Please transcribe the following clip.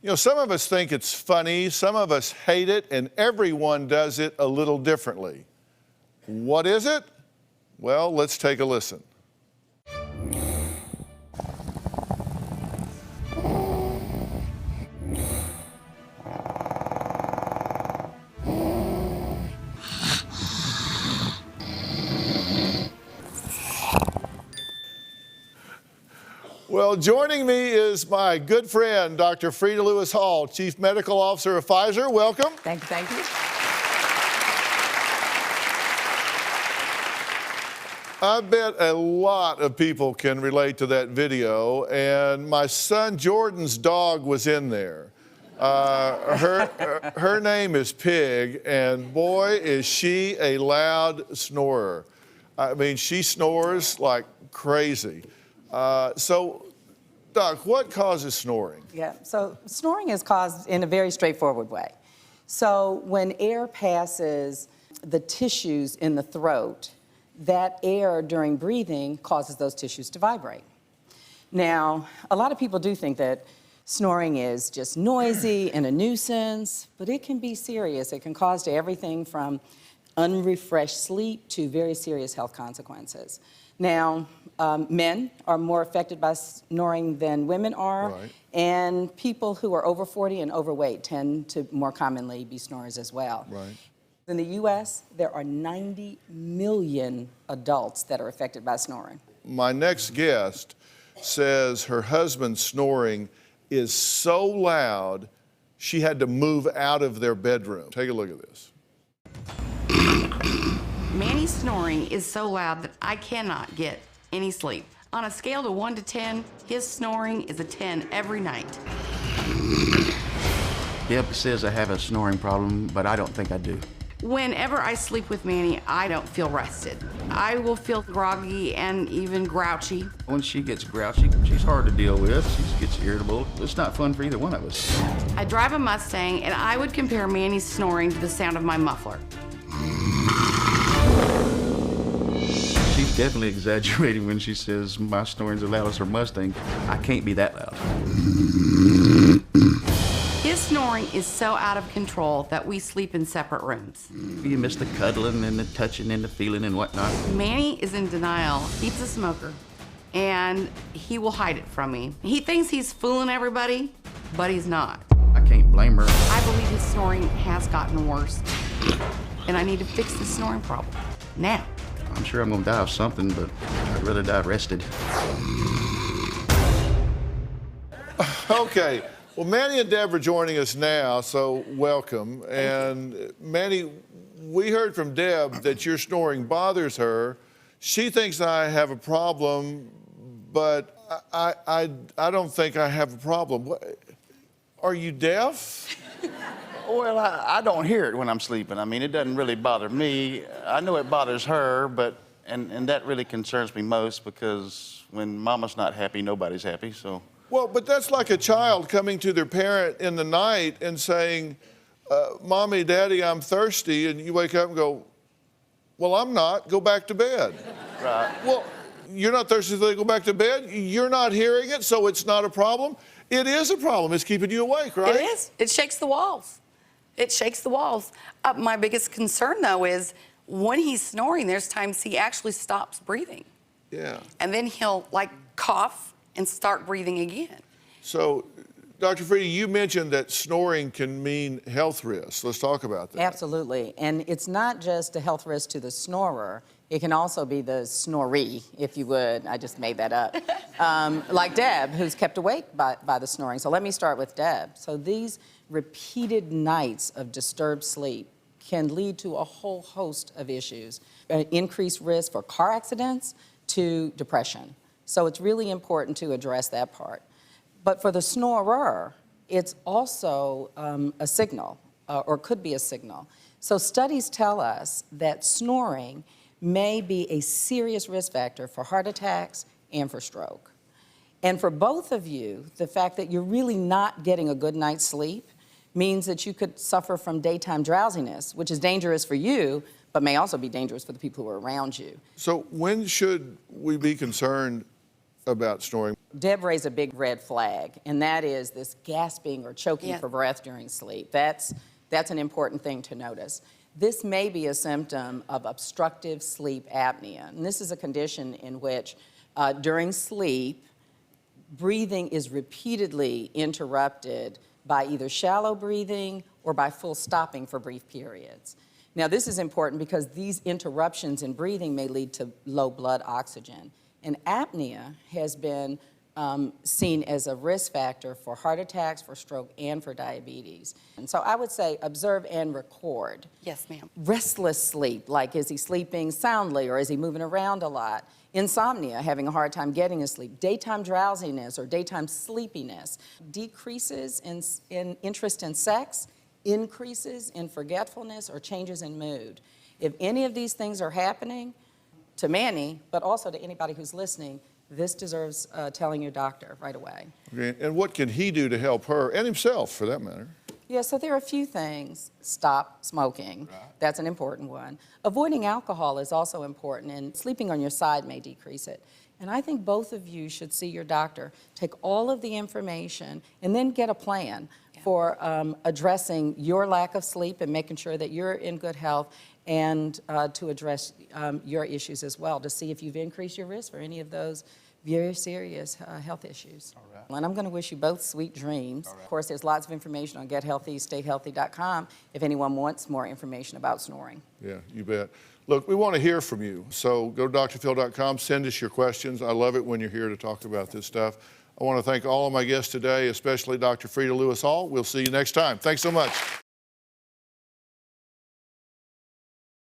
You know, some of us think it's funny, some of us hate it, and everyone does it a little differently. What is it? Well, let's take a listen. Well, joining me is my good friend, Dr. Freda Lewis-Hall, Chief Medical Officer of Pfizer. Welcome. Thank you, thank you. I bet a lot of people can relate to that video, and my son Jordan's dog was in there. Her name is Pig, and boy, is she a loud snorer. I mean, she snores like crazy. So, Doc, what causes snoring? Yeah, so snoring is caused in a very straightforward way. So when air passes the tissues in the throat, that air during breathing causes those tissues to vibrate. Now, a lot of people do think that snoring is just noisy and a nuisance, but it can be serious. It can cause to everything from unrefreshed sleep to very serious health consequences. Now, men are more affected by snoring than women are, right. And people who are over 40 and overweight tend to more commonly be snorers as well. Right. In the U.S., there are 90 million adults that are affected by snoring. My next guest says her husband's snoring is so loud, she had to move out of their bedroom. Take a look at this. Manny's snoring is so loud that I cannot get any sleep. On a scale of 1 to 10, his snoring is a 10 every night. Deb says I have a snoring problem, but I don't think I do. Whenever I sleep with Manny, I don't feel rested. I will feel groggy and even grouchy. When she gets grouchy, she's hard to deal with. She gets irritable. It's not fun for either one of us. I drive a Mustang, and I would compare Manny's snoring to the sound of my muffler. She's definitely exaggerating when she says my snoring's as loud as her Mustang. I can't be that loud. His snoring is so out of control that we sleep in separate rooms. You miss the cuddling and the touching and the feeling and whatnot. Manny is in denial. He's a smoker, and he will hide it from me. He thinks he's fooling everybody, but he's not. I can't blame her. I believe his snoring has gotten worse, and I need to fix the snoring problem now. I'm sure I'm gonna die of something, but I'd rather die rested. Okay. Well, Manny and Deb are joining us now, so welcome. And Manny, we heard from Deb that your snoring bothers her. She thinks I have a problem, but I don't think I have a problem. Are you deaf? Well, I don't hear it when I'm sleeping. I mean, it doesn't really bother me. I know it bothers her, but and that really concerns me most because when mama's not happy, nobody's happy, so. Well, but that's like a child coming to their parent in the night and saying, Mommy, Daddy, I'm thirsty, and you wake up and go, well, I'm not, go back to bed. Right. Well, you're not thirsty, so they go back to bed? You're not hearing it, so it's not a problem? It is a problem. It's keeping you awake, right? It is. It shakes the walls. It shakes the walls. My biggest concern, though, is when he's snoring, there's times he actually stops breathing. Yeah. And then he'll, like, cough and start breathing again. So, Dr. Freda, you mentioned that snoring can mean health risks. Let's talk about that. Absolutely, and it's not just a health risk to the snorer, it can also be the snoree, if you would. I just made that up. Like Deb, who's kept awake by the snoring. So let me start with Deb. So these repeated nights of disturbed sleep can lead to a whole host of issues. Increased risk for car accidents to depression. So it's really important to address that part. But for the snorer, it's also a signal, or could be a signal. So studies tell us that snoring may be a serious risk factor for heart attacks and for stroke. And for both of you, the fact that you're really not getting a good night's sleep means that you could suffer from daytime drowsiness, which is dangerous for you, but may also be dangerous for the people who are around you. So when should we be concerned about snoring. Deb raised a big red flag, and that is this gasping or choking Yes. for breath during sleep. That's an important thing to notice. This may be a symptom of obstructive sleep apnea, and this is a condition in which during sleep, breathing is repeatedly interrupted by either shallow breathing or by full stopping for brief periods. Now, this is important because these interruptions in breathing may lead to low blood oxygen. And apnea has been seen as a risk factor for heart attacks, for stroke, and for diabetes. And so I would say observe and record. Yes, ma'am. Restless sleep, like is he sleeping soundly or is he moving around a lot? Insomnia, having a hard time getting to sleep. Daytime drowsiness or daytime sleepiness. Decreases in interest in sex, increases in forgetfulness, or changes in mood. If any of these things are happening to Manny, but also to anybody who's listening, this deserves telling your doctor right away. Okay, and what can he do to help her and himself, for that matter? Yeah, so there are a few things. Stop smoking. Right. That's an important one. Avoiding alcohol is also important, and sleeping on your side may decrease it. And I think both of you should see your doctor, take all of the information, and then get a plan for addressing your lack of sleep and making sure that you're in good health, and to address your issues as well, to see if you've increased your risk for any of those very serious health issues. All right. And I'm going to wish you both sweet dreams. Right. Of course, there's lots of information on gethealthystayhealthy.com if anyone wants more information about snoring. Yeah, you bet. Look, we want to hear from you, so go to drphil.com, send us your questions. I love it when you're here to talk about this stuff. I want to thank all of my guests today, especially Dr. Freda Lewis Hall. We'll see you next time. Thanks so much.